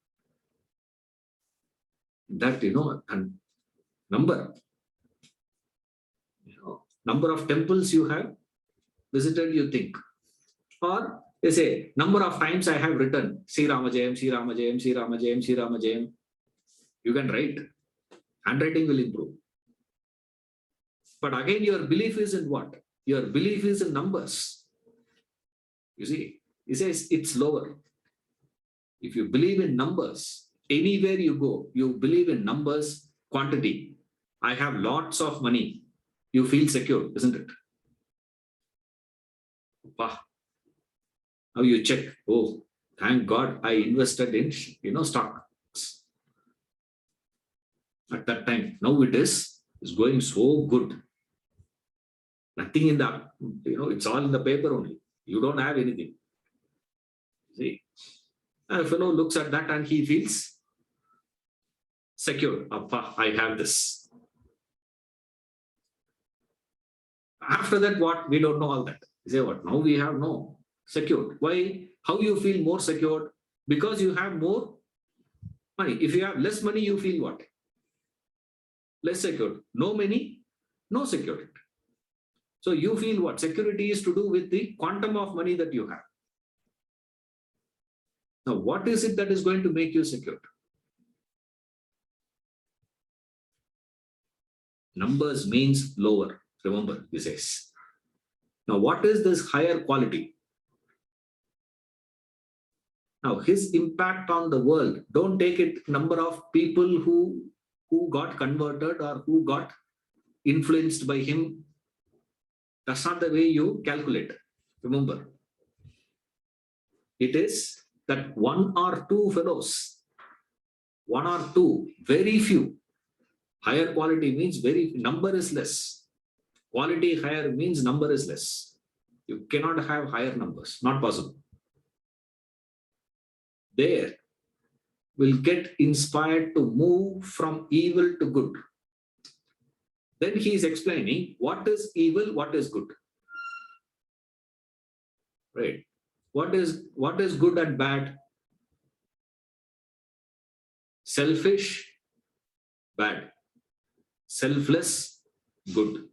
That, and number. Number of temples you have visited, you think. Or they say, number of times I have written Sri Ramajayam, Sri Ramajayam, Sri Ramajayam, Sri Ramajayam. You can write. Handwriting will improve. But again, your belief is in what? Your belief is in numbers. You see, he says it's lower. If you believe in numbers, anywhere you go, you believe in numbers, quantity. I have lots of money. You feel secure, isn't it? Wow. Now you check, oh, thank God I invested in, stocks. At that time, now it's going so good. Nothing in the, it's all in the paper only. You don't have anything. See, a fellow looks at that and he feels secure. Appa, I have this. After that, what? We don't know all that. You say what? Now we have no secured. Why? How you feel more secured? Because you have more money. If you have less money, you feel what? Less secured. No money, no security. So you feel what? Security is to do with the quantum of money that you have. Now, what is it that is going to make you secure? Numbers means lower. Remember, he says. Now, what is this higher quality? Now, his impact on the world, don't take it number of people who got converted or who got influenced by him. That's not the way you calculate. Remember, it is that one or two fellows, one or two, very few. Higher quality means number is less. Quality higher means number is less. You cannot have higher numbers, not possible. There will get inspired to move from evil to good. Then he is explaining what is evil, what is good. Right? What is good and bad? Selfish, bad. Selfless, good.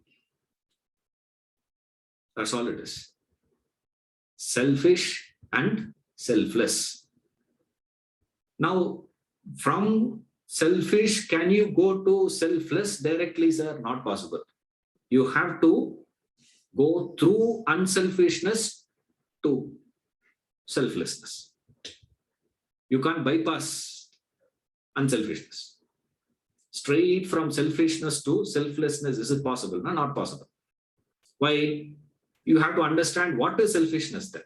That's all it is. Selfish and selfless. Now, from selfish, can you go to selfless directly, sir? Not possible. You have to go through unselfishness to selflessness. You can't bypass unselfishness. Straight from selfishness to selflessness, is it possible? No, not possible. Why? You have to understand what is selfishness then.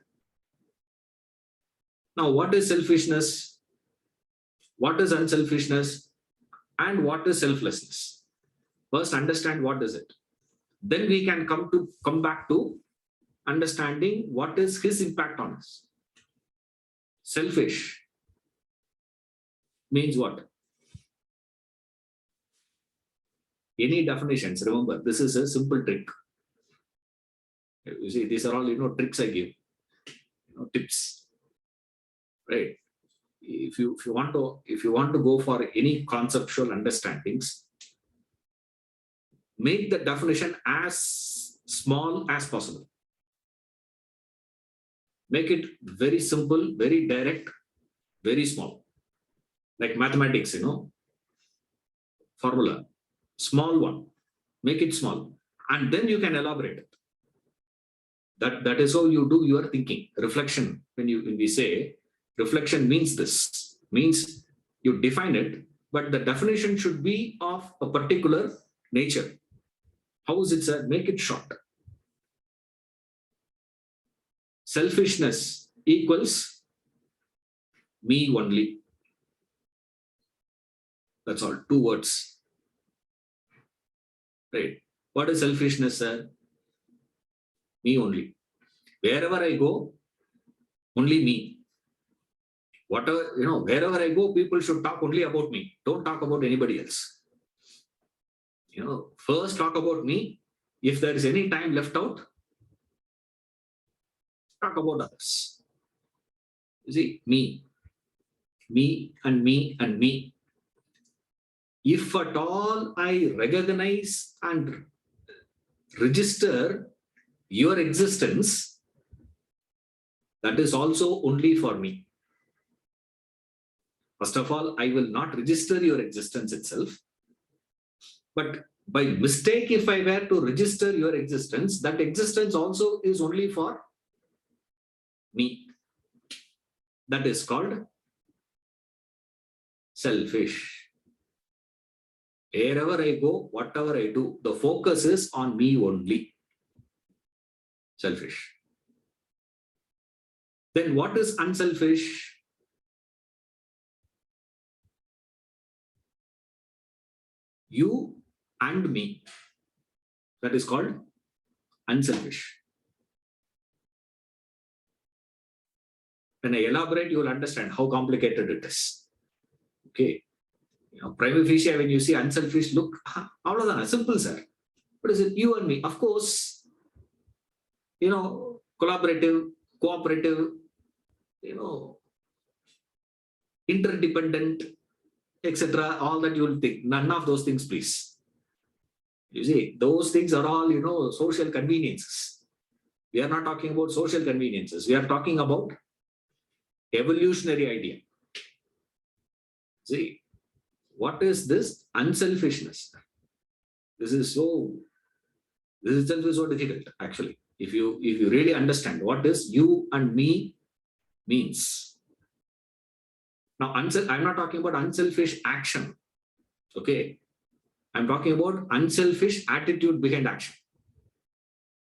Now, what is selfishness? What is unselfishness? And what is selflessness? First, understand what is it. Then we can come back to understanding what is his impact on us. Selfish means what? Any definitions, remember, this is a simple trick. You see, these are all, tricks I give, tips, right? If you want to go for any conceptual understandings, make the definition as small as possible. Make it very simple, very direct, very small. Like mathematics, formula, small one, make it small, and then you can elaborate it. That is how you do your thinking. Reflection, when we say reflection means this, means you define it, but the definition should be of a particular nature. How is it, sir? Make it short. Selfishness equals me only. That's all, 2 words. Right? What is selfishness, sir? Me only. Wherever I go, only me. Whatever, wherever I go, people should talk only about me. Don't talk about anybody else. First talk about me. If there is any time left out, talk about others. You see, me and me and me. If at all I recognize and register your existence, that is also only for me. First of all, I will not register your existence itself. But by mistake, if I were to register your existence, that existence also is only for me. That is called selfish. Wherever I go, whatever I do, the focus is on me only. Selfish. Then what is unselfish? You and me. That is called unselfish. When I elaborate, you will understand how complicated it is. Okay. Prima facie, when you see unselfish, look, all of that simple, sir. What is it? You and me. Of course, collaborative, cooperative, interdependent, etc. All that you will think. None of those things, please. You see, those things are all, social conveniences. We are not talking about social conveniences. We are talking about evolutionary idea. See, what is this unselfishness? This itself is so difficult, actually. If you really understand what is you and me means. Now, I'm not talking about unselfish action. Okay. I'm talking about unselfish attitude behind action.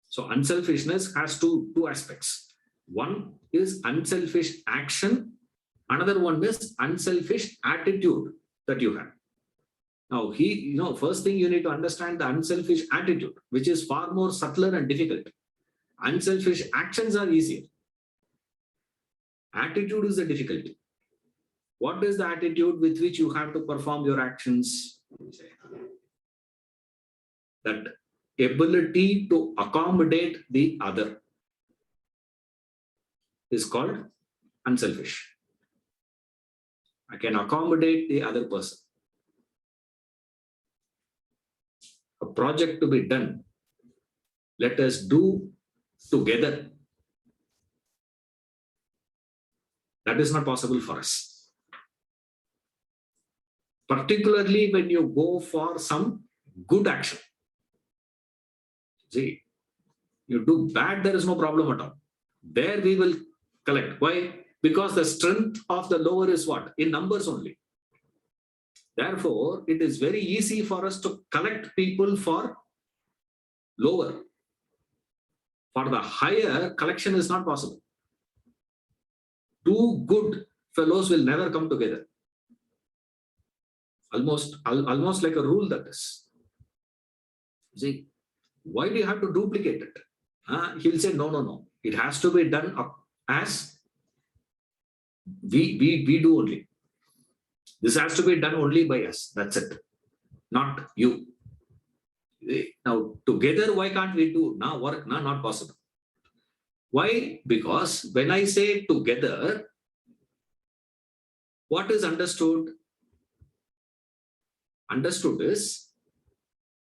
So unselfishness has two aspects. One is unselfish action. Another one is unselfish attitude that you have. Now, first thing you need to understand the unselfish attitude, which is far more subtler and difficult. Unselfish actions are easier. Attitude is the difficulty. What is the attitude with which you have to perform your actions? That ability to accommodate the other is called unselfish. I can accommodate the other person. A project to be done, let us do together. That is not possible for us. Particularly when you go for some good action. See, you do bad, there is no problem at all. There we will collect. Why? Because the strength of the lower is what? In numbers only. Therefore, it is very easy for us to collect people for lower. For the higher, collection is not possible. Two good fellows will never come together. Almost like a rule, that is. See, why do you have to duplicate it? He'll say, no. It has to be done as we do only. This has to be done only by us. That's it. Not you. Now, together, why can't we do? Now, work, not possible. Why? Because when I say together, what is understood? Understood is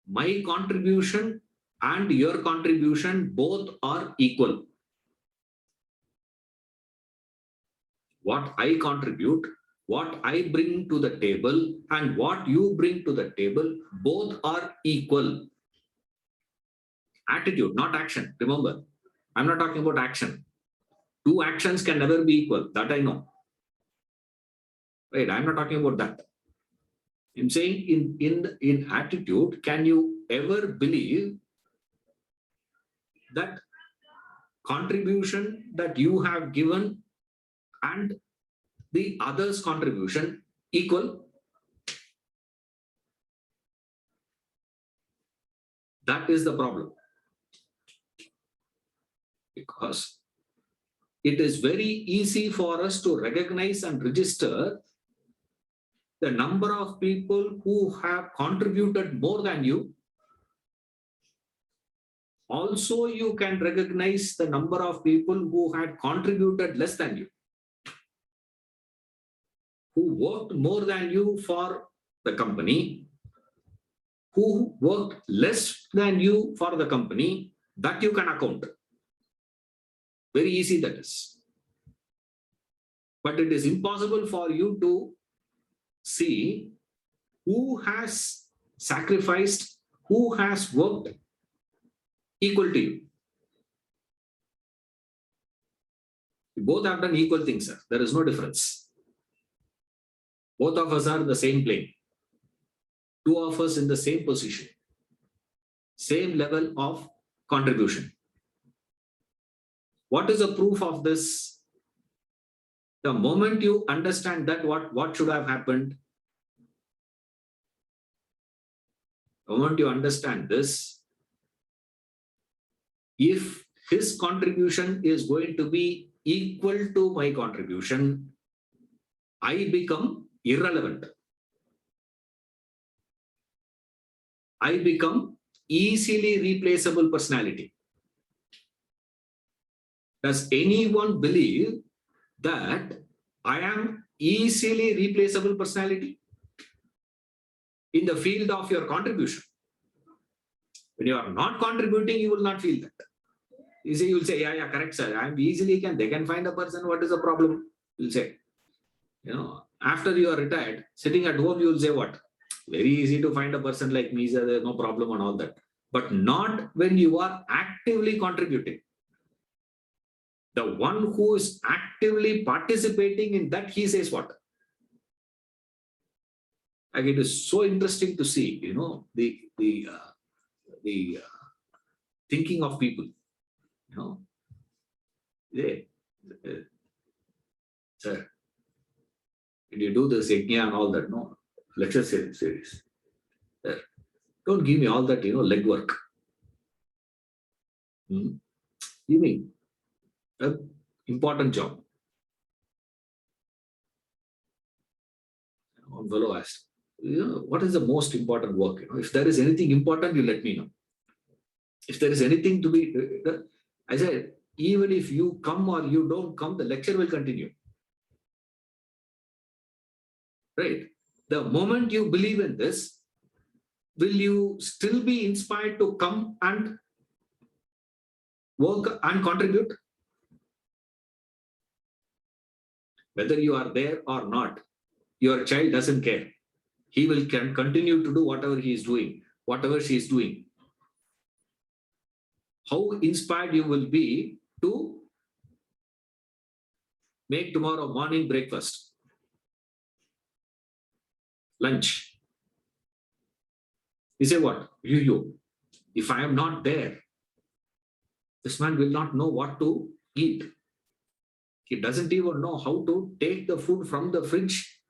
my contribution and your contribution both are equal. What I contribute, what I bring to the table, and what you bring to the table, both are equal. Attitude, not action. Remember, I'm not talking about action. Two actions can never be equal. That I know. Right? I'm not talking about that. I'm saying in attitude, can you ever believe that contribution that you have given and the other's contribution equal? That is the problem. Because it is very easy for us to recognize and register the number of people who have contributed more than you. Also, you can recognize the number of people who had contributed less than you, who worked more than you for the company, who worked less than you for the company. That you can account. Very easy that is. But it is impossible for you to see who has sacrificed, who has worked equal to you. We both have done equal things, sir. There is no difference. Both of us are in the same plane. Two of us in the same position. Same level of contribution. What is the proof of this? The moment you understand that, what should have happened? The moment you understand this, if his contribution is going to be equal to my contribution, I become irrelevant. I become easily replaceable personality. Does anyone believe that I am easily replaceable personality in the field of your contribution? When you are not contributing, you will not feel that. You will say, yeah, correct, sir. I am easily they can find a person. What is the problem? You'll say, after you are retired, sitting at home, you will say what? Very easy to find a person like me, sir. There's no problem and all that. But not when you are actively contributing. The one who is actively participating in that, he says what? Like, it is so interesting to see, the thinking of people. Sir, did you do this yajna and all that? No, lecture series. Sir, don't give me all that, legwork. Give me an important job. One fellow asked, what is the most important work? If there is anything important, you let me know. If there is anything to be, I said, even if you come or you don't come, the lecture will continue. Right? The moment you believe in this, will you still be inspired to come and work and contribute? Whether you are there or not, your child doesn't care. He will continue to do whatever he is doing, whatever she is doing. How inspired you will be to make tomorrow morning breakfast, lunch. You say what? If I am not there, this man will not know what to eat. He doesn't even know how to take the food from the fridge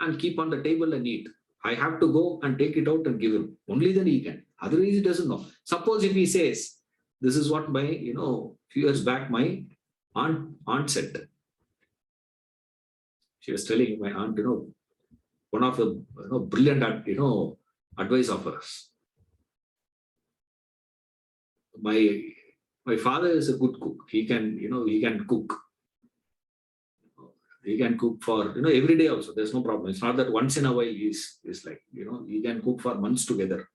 and keep on the table and eat. I have to go and take it out and give him. Only then he can. Otherwise, he doesn't know. Suppose if he says, this is what my, few years back, my aunt said. She was telling my aunt, one of the brilliant, advice of hers. My father is a good cook. He can cook. He can cook for, every day also. There's no problem. It's not that once in a while he's like, he can cook for months together.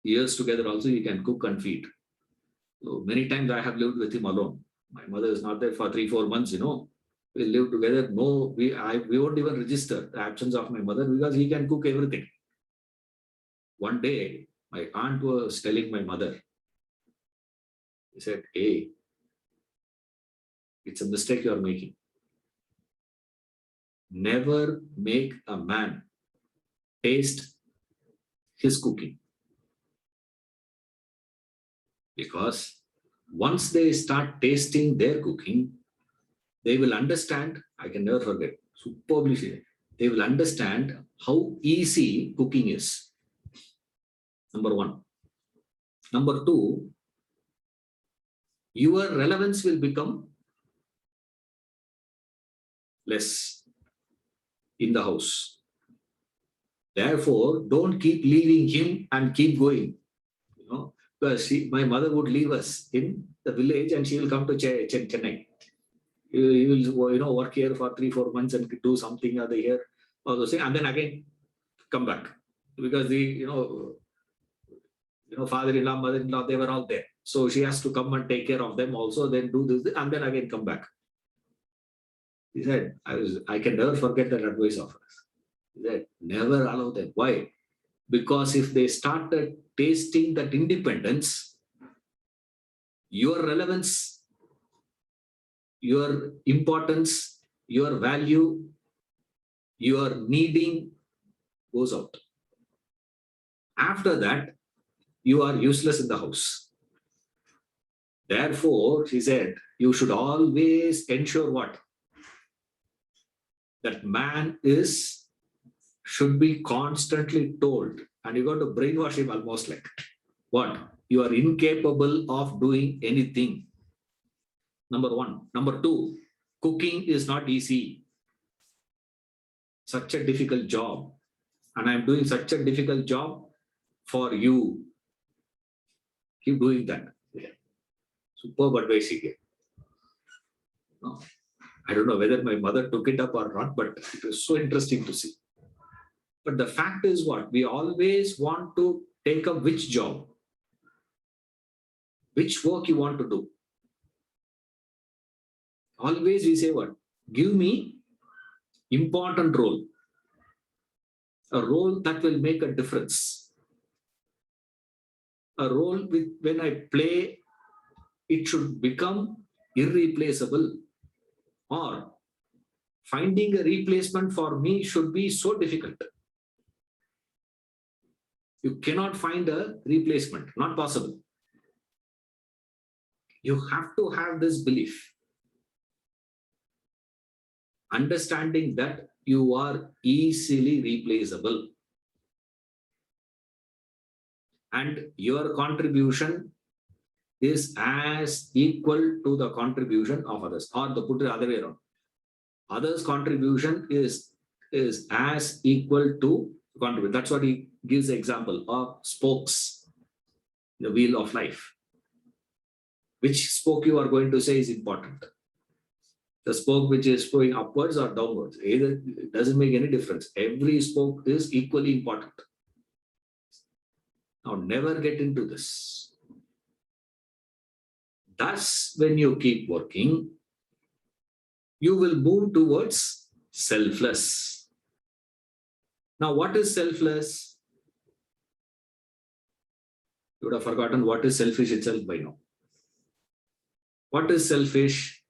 Years together also, he can cook and feed. So many times I have lived with him alone. My mother is not there for 3-4 months, We live together. No, we won't even register the absence of my mother because he can cook everything. One day, my aunt was telling my mother, he said, hey, it's a mistake you are making. Never make a man taste his cooking. Because once they start tasting their cooking, they will understand, I can never forget, superbly say, they will understand how easy cooking is. Number one. Number two, your relevance will become less in the house. Therefore, don't keep leaving him and keep going. Because my mother would leave us in the village and she will come to Chennai. You will work here for 3-4 months and do something other here, all those things, and then again come back, because the father-in-law, mother-in-law, they were all there. So she has to come and take care of them also, then do this, and then again come back. He said, I can never forget that advice of us. He said, never allow them. Why? Because if they started tasting that independence, your relevance, your importance, your value, your needing goes out. After that, you are useless in the house. Therefore, he said, you should always ensure what? That man should be constantly told, and you got to brainwash him almost like, what? You are incapable of doing anything. Number one. Number two, cooking is not easy. Such a difficult job. And I'm doing such a difficult job for you. Keep doing that. Yeah. Superb advice he gave. No, I don't know whether my mother took it up or not, but it was so interesting to see. But the fact is what? We always want to take up which job, which work you want to do. Always we say what? Give me important role. A role that will make a difference. A role when I play, it should become irreplaceable. Or finding a replacement for me should be so difficult. You cannot find a replacement, not possible. You have to have this belief. Understanding that you are easily replaceable. And your contribution is as equal to the contribution of others. Or to put it the other way around. Others' contribution is as equal to contribute. That's what he gives the example of spokes, the wheel of life. Which spoke you are going to say is important? The spoke which is going upwards or downwards. Either it doesn't make any difference. Every spoke is equally important. Now, never get into this. Thus, when you keep working, you will move towards selfless. Now, what is selfless? You would have forgotten what is selfish itself by now. What is selfish?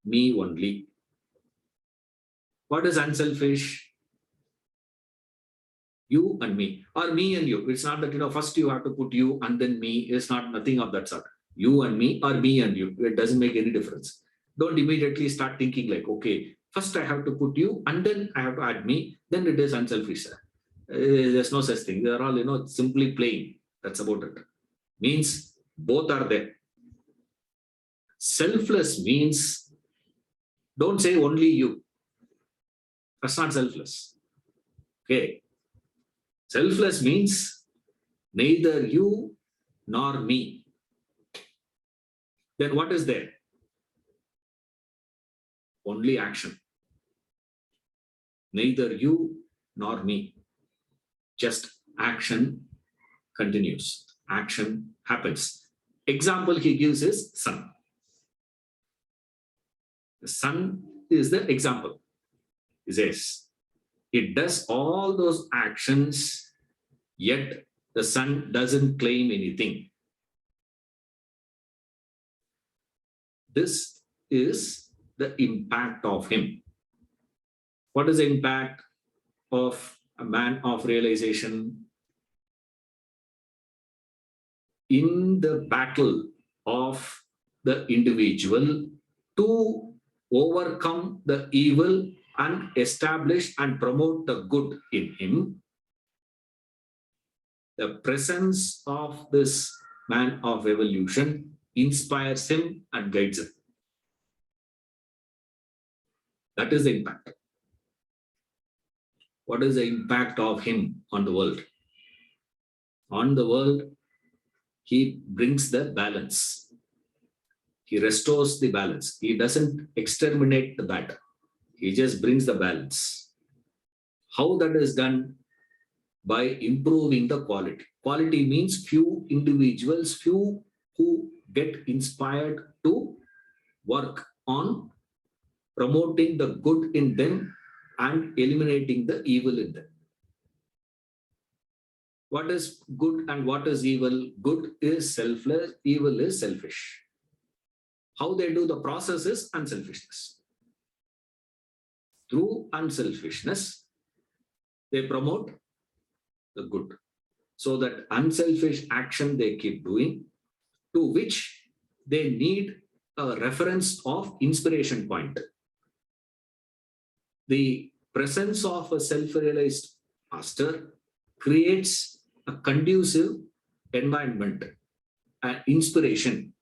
Me only. What is unselfish? You and me, or me and you. It's not that, first you have to put you and then me. It's not nothing of that sort. You and me, or me and you. It doesn't make any difference. Don't immediately start thinking like, okay, first I have to put you and then I have to add me. Then it is unselfish. There's no such thing. They're all, simply playing. That's about it. Means both are there. Selfless means don't say only you. That's not selfless. Okay. Selfless means neither you nor me. Then what is there? Only action. Neither you nor me. Just action continues. Action happens. Example he gives is sun. The sun is the example. He says, it does all those actions, yet the sun doesn't claim anything. This is the impact of him. What is the impact of a man of realization? In the battle of the individual to overcome the evil and establish and promote the good in him, the presence of this man of evolution inspires him and guides him. That is the impact. What is the impact of him on the world? On the world, he brings the balance. He restores the balance. He doesn't exterminate the bad. He just brings the balance. How that is done? By improving the quality. Quality means few individuals, few who get inspired to work on promoting the good in them and eliminating the evil in them. What is good and what is evil? Good is selfless, evil is selfish. How they do the process is unselfishness. Through unselfishness, they promote the good. So that unselfish action they keep doing, to which they need a reference of inspiration point. The presence of a self-realized master creates a conducive environment and inspiration,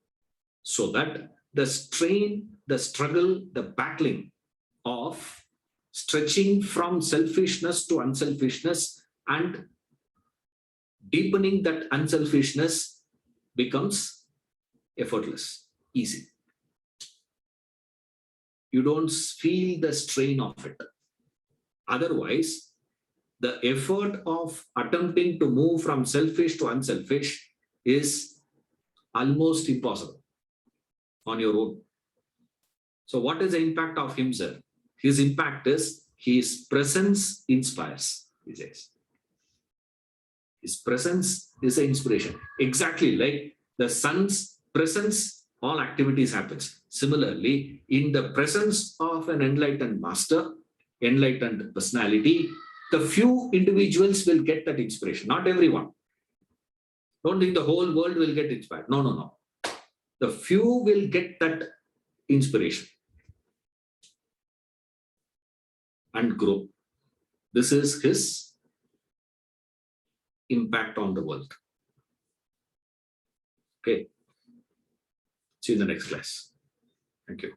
so that the strain, the struggle, the battling of stretching from selfishness to unselfishness and deepening that unselfishness becomes effortless, easy. You don't feel the strain of it. Otherwise, the effort of attempting to move from selfish to unselfish is almost impossible on your own. So what is the impact of him, sir? His impact is his presence inspires, he says. His presence is an inspiration. Exactly like the sun's presence, all activities happens. Similarly, in the presence of an enlightened master, enlightened personality, the few individuals will get that inspiration, not everyone. Don't think the whole world will get inspired. No, no, no. The few will get that inspiration and grow. This is his impact on the world. Okay. See you in the next class. Thank you.